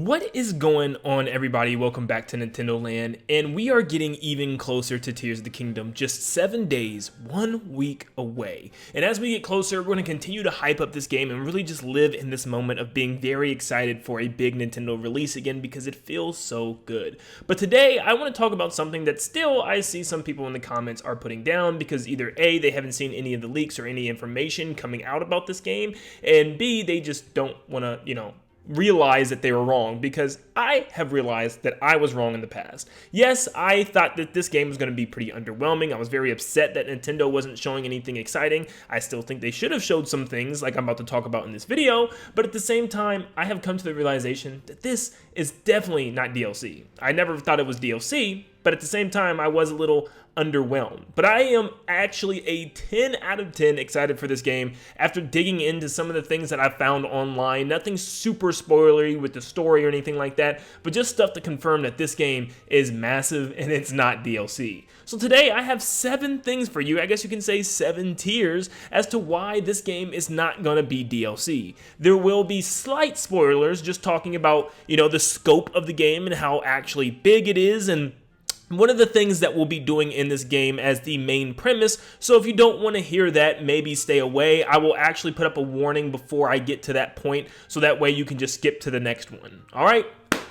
What is going on, everybody? Welcome back to Nintendo Land, and we are getting even closer to Tears of the Kingdom, just 7 days, 1 week away. And as we get closer, we're going to continue to hype up this game and really just live in this moment of being very excited for a big Nintendo release again because it feels so good. But today, I want to talk about something that still I see some people in the comments are putting down because either A, they haven't seen any of the leaks or any information coming out about this game, and B, they just don't want to, realize that they were wrong, because I have realized that I was wrong in the past. Yes, I thought that this game was going to be pretty underwhelming. I was very upset that Nintendo wasn't showing anything exciting. I still think they should have showed some things like I'm about to talk about in this video, but at the same time, I have come to the realization that this is definitely not DLC. I never thought it was DLC, but at the same time, I was a little underwhelmed. But I am actually a 10 out of 10 excited for this game after digging into some of the things that I found online. Nothing super spoilery with the story or anything like that, but just stuff to confirm that this game is massive and it's not DLC. So today I have 7 things for you, I guess you can say 7 tiers, as to why this game is not going to be DLC. There will be slight spoilers, just talking about, the scope of the game and how actually big it is, and one of the things that we'll be doing in this game as the main premise. So if you don't want to hear that, maybe stay away. I will actually put up a warning before I get to that point, so that way you can just skip to the next one. All right?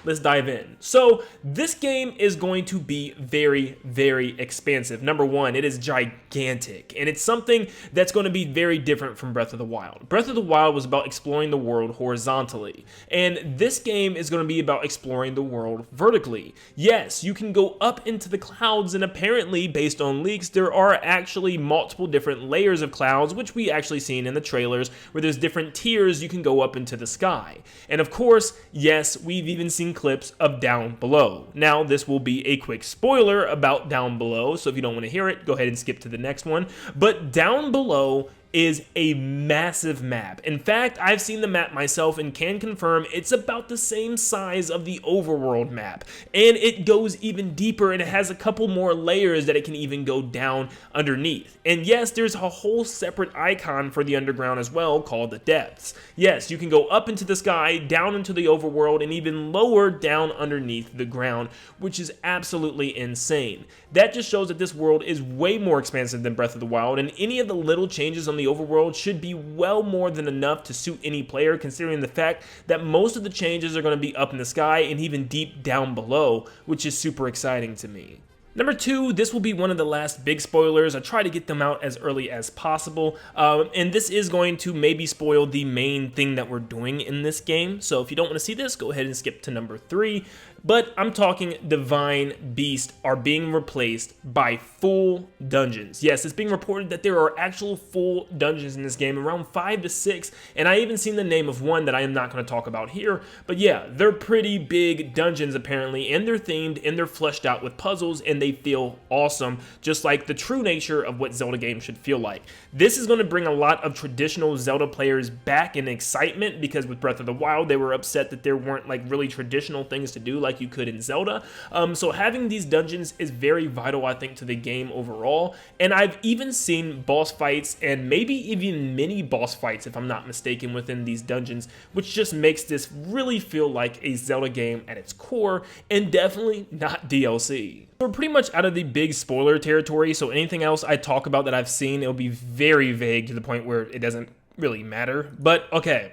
Let's dive in. So this game is going to be very, very expansive. Number one, it is gigantic, and it's something that's going to be very different from Breath of the Wild. Breath of the Wild was about exploring the world horizontally, and this game is going to be about exploring the world vertically. Yes, you can go up into the clouds, and apparently, based on leaks, there are actually multiple different layers of clouds, which we actually seen in the trailers, where there's different tiers you can go up into the sky. And of course, yes, we've even seen clips of Down Below. Now, this will be a quick spoiler about Down Below, so if you don't want to hear it, go ahead and skip to the next one. But Down Below is a massive map. In fact, I've seen the map myself and can confirm it's about the same size of the overworld map, and it goes even deeper, and it has a couple more layers that it can even go down underneath. And yes, there's a whole separate icon for the underground as well called the depths. Yes, you can go up into the sky, down into the overworld, and even lower down underneath the ground, which is absolutely insane. That just shows that this world is way more expansive than Breath of the Wild, and any of the little changes on the overworld should be well more than enough to suit any player, considering the fact that most of the changes are going to be up in the sky and even deep down below, which is super exciting to me. Number 2, this will be one of the last big spoilers. I try to get them out as early as possible, and this is going to maybe spoil the main thing that we're doing in this game. So if you don't want to see this, go ahead and skip to number 3. But I'm talking divine beasts are being replaced by full dungeons. Yes, it's being reported that there are actual full dungeons in this game, around 5 to 6, and I even seen the name of one that I am not going to talk about here. But yeah, they're pretty big dungeons apparently, and they're themed, and they're fleshed out with puzzles, and they feel awesome, just like the true nature of what Zelda games should feel like. This is going to bring a lot of traditional Zelda players back in excitement, because with Breath of the Wild, they were upset that there weren't like really traditional things to do like you could in Zelda. So having these dungeons is very vital, I think, to the game overall. And I've even seen boss fights and maybe even mini boss fights, if I'm not mistaken, within these dungeons, which just makes this really feel like a Zelda game at its core, and definitely not DLC. We're pretty much out of the big spoiler territory, so anything else I talk about that I've seen, it'll be very vague to the point where it doesn't really matter. But okay,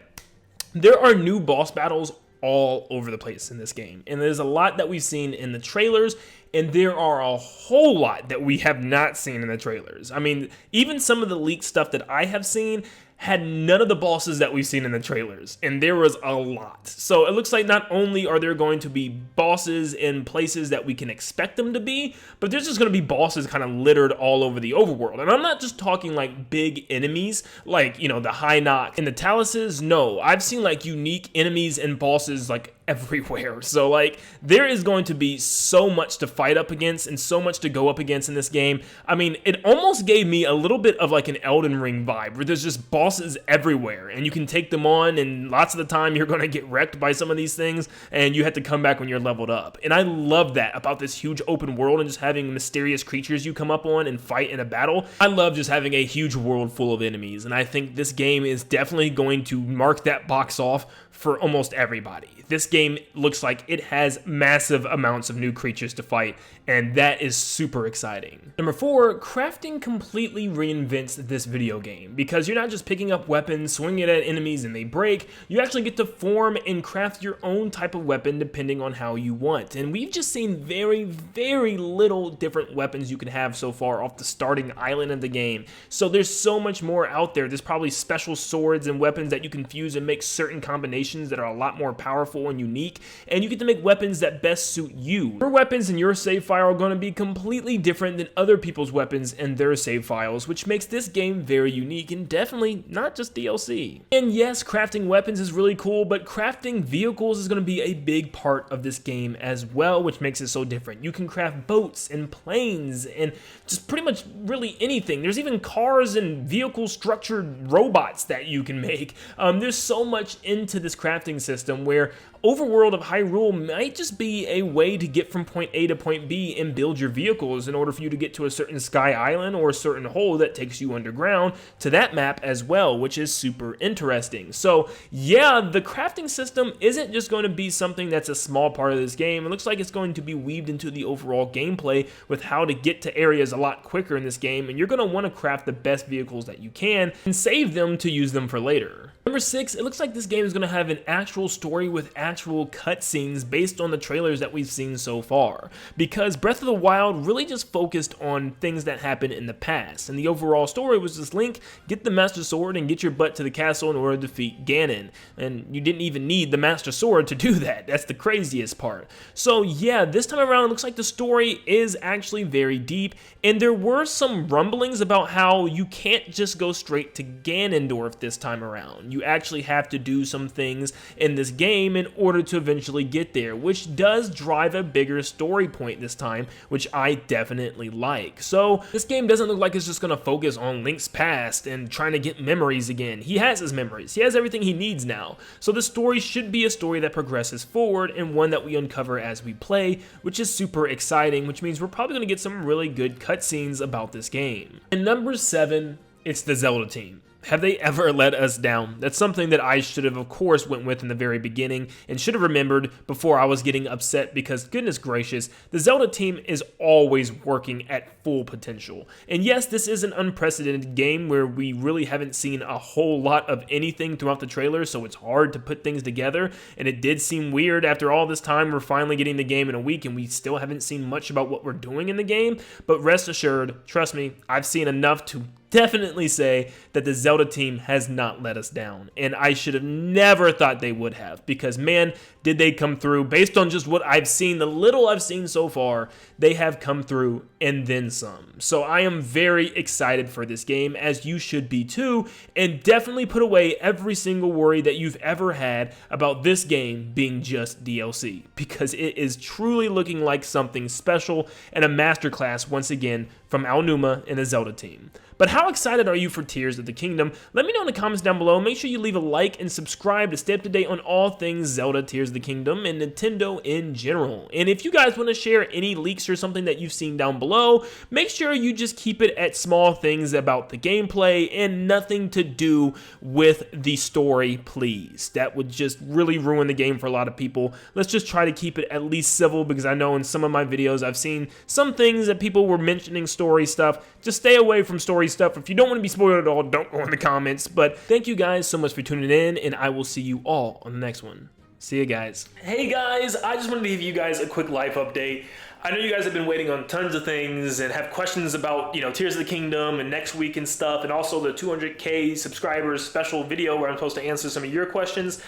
there are new boss battles all over the place in this game, and there's a lot that we've seen in the trailers, and there are a whole lot that we have not seen in the trailers. I mean, even some of the leaked stuff that I have seen had none of the bosses that we've seen in the trailers, and there was a lot. So it looks like not only are there going to be bosses in places that we can expect them to be, but there's just going to be bosses kind of littered all over the overworld. And I'm not just talking like big enemies, like, the Hynoc and the Taluses. No, I've seen like unique enemies and bosses like everywhere. So like there is going to be so much to fight up against and so much to go up against in this game. I mean, it almost gave me a little bit of like an Elden Ring vibe, where there's just bosses everywhere and you can take them on, and lots of the time you're going to get wrecked by some of these things and you have to come back when you're leveled up. And I love that about this huge open world and just having mysterious creatures you come up on and fight in a battle. I love just having a huge world full of enemies, and I think this game is definitely going to mark that box off for almost everybody. This game looks like it has massive amounts of new creatures to fight, and that is super exciting. Number 4, crafting completely reinvents this video game, because you're not just picking up weapons, swinging it at enemies and they break. You actually get to form and craft your own type of weapon depending on how you want. And we've just seen very little different weapons you can have so far off the starting island of the game. So there's so much more out there. There's probably special swords and weapons that you can fuse and make certain combinations that are a lot more powerful and unique, and you get to make weapons that best suit you. Your weapons in your save file are going to be completely different than other people's weapons in their save files, which makes this game very unique and definitely not just DLC. And yes, crafting weapons is really cool, but crafting vehicles is going to be a big part of this game as well, which makes it so different. You can craft boats and planes and just pretty much really anything. There's even cars and vehicle structured robots that you can make. There's so much into this crafting system where Overworld of Hyrule might just be a way to get from point A to point B and build your vehicles in order for you to get to a certain sky island or a certain hole that takes you underground to that map as well, which is super interesting. So yeah, the crafting system isn't just going to be something that's a small part of this game. It looks like it's going to be weaved into the overall gameplay with how to get to areas a lot quicker in this game, and you're going to want to craft the best vehicles that you can and save them to use them for later. Number 6, it looks like this game is going to have an actual story with actual cutscenes based on the trailers that we've seen so far, because Breath of the Wild really just focused on things that happened in the past, and the overall story was just Link, get the Master Sword and get your butt to the castle in order to defeat Ganon, and you didn't even need the Master Sword to do that. That's the craziest part. So yeah, this time around it looks like the story is actually very deep, and there were some rumblings about how you can't just go straight to Ganondorf this time around. You actually have to do some things in this game in order to eventually get there, which does drive a bigger story point this time, which I definitely like. So this game doesn't look like it's just going to focus on Link's past and trying to get memories again. He has his memories. He has everything he needs now. So the story should be a story that progresses forward and one that we uncover as we play, which is super exciting, which means we're probably going to get some really good cutscenes about this game. And number 7, it's the Zelda team. Have they ever let us down? That's something that I should have, of course, went with in the very beginning and should have remembered before I was getting upset, because goodness gracious, the Zelda team is always working at full potential. And yes, this is an unprecedented game where we really haven't seen a whole lot of anything throughout the trailer, so it's hard to put things together, and it did seem weird after all this time. We're finally getting the game in a week and we still haven't seen much about what we're doing in the game, but rest assured, trust me, I've seen enough to definitely say that the Zelda team has not let us down, and I should have never thought they would have, because man, did they come through. Based on just what I've seen, the little I've seen so far, they have come through and then some. So I am very excited for this game, as you should be too, and definitely put away every single worry that you've ever had about this game being just DLC, because it is truly looking like something special and a masterclass once again from Aonuma and the Zelda team. But how excited are you for Tears of the Kingdom? Let me know in the comments down below. Make sure you leave a like and subscribe to stay up to date on all things Zelda, Tears of the Kingdom, and Nintendo in general. And if you guys want to share any leaks or something that you've seen down below, make sure you just keep it at small things about the gameplay and nothing to do with the story, please. That would just really ruin the game for a lot of people. Let's just try to keep it at least civil, because I know in some of my videos I've seen some things that people were mentioning story stuff. Just stay away from story stuff. If you don't want to be spoiled at all, don't go in the comments. But thank you guys so much for tuning in, and I will see you all on the next one. See you guys. Hey guys, I just wanted to give you guys a quick life update. I know you guys have been waiting on tons of things and have questions about, Tears of the Kingdom and next week and stuff, and also the 200K subscribers special video where I'm supposed to answer some of your questions.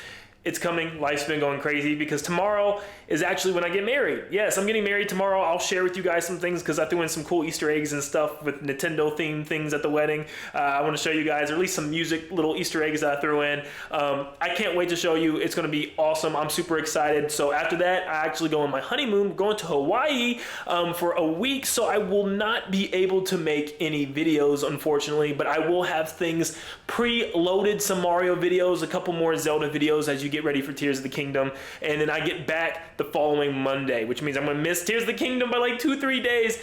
It's coming. Life's been going crazy, because tomorrow is actually when I get married. Yes, I'm getting married tomorrow. I'll share with you guys some things, because I threw in some cool Easter eggs and stuff with Nintendo themed things at the wedding. I want to show you guys, or at least some music little Easter eggs that I threw in. I can't wait to show you. It's going to be awesome. I'm super excited. So after that, I actually go on my honeymoon. We're going to Hawaii for a week, so I will not be able to make any videos, unfortunately, but I will have things pre-loaded, some Mario videos, a couple more Zelda videos as you get ready for Tears of the Kingdom, and then I get back the following Monday, which means I'm gonna miss Tears of the Kingdom by like 2-3 days.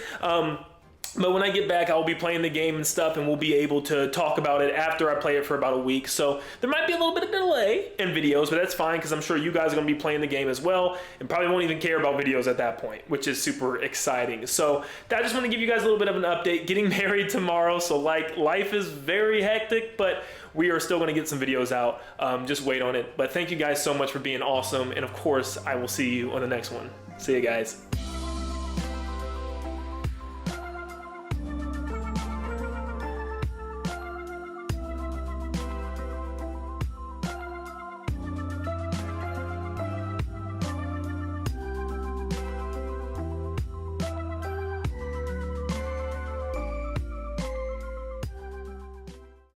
But when I get back, I'll be playing the game and stuff, and we'll be able to talk about it after I play it for about a week. So there might be a little bit of delay in videos, but that's fine because I'm sure you guys are going to be playing the game as well and probably won't even care about videos at that point, which is super exciting. So I just want to give you guys a little bit of an update. Getting married tomorrow, so like life is very hectic, but we are still going to get some videos out. Just wait on it. But thank you guys so much for being awesome. And of course, I will see you on the next one. See you guys.